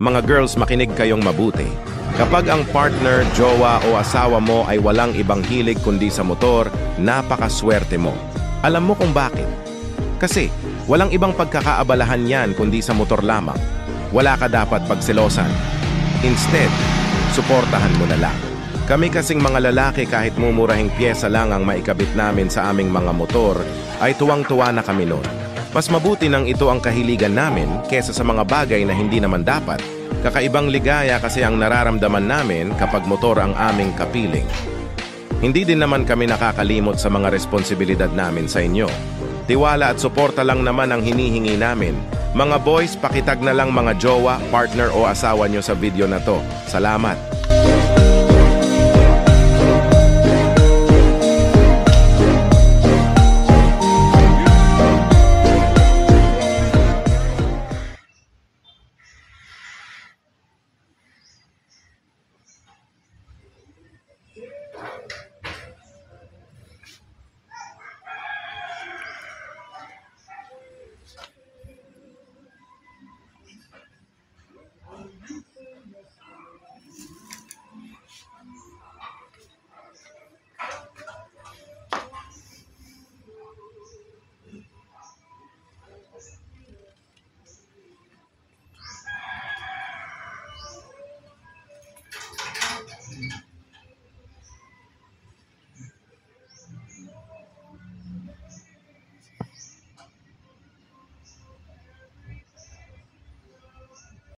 Mga girls, makinig kayong mabuti. Kapag ang partner, jowa o asawa mo ay walang ibang hilig kundi sa motor, napakaswerte mo. Alam mo kung bakit? Kasi walang ibang pagkakaabalahan yan kundi sa motor lamang. Wala ka dapat pagselosan. Instead, suportahan mo na lang. Kami kasing mga lalaki, kahit mumurahing pyesa lang ang maikabit namin sa aming mga motor, ay tuwang-tuwa na kami noon. Mas mabuti nang ito ang kahiligan namin kesa sa mga bagay na hindi naman dapat. Kakaibang ligaya kasi ang nararamdaman namin kapag motor ang aming kapiling. Hindi din naman kami nakakalimot sa mga responsibilidad namin sa inyo. Tiwala at suporta lang naman ang hinihingi namin. Mga boys, pakitag na lang mga jowa, partner o asawa nyo sa video na to. Salamat!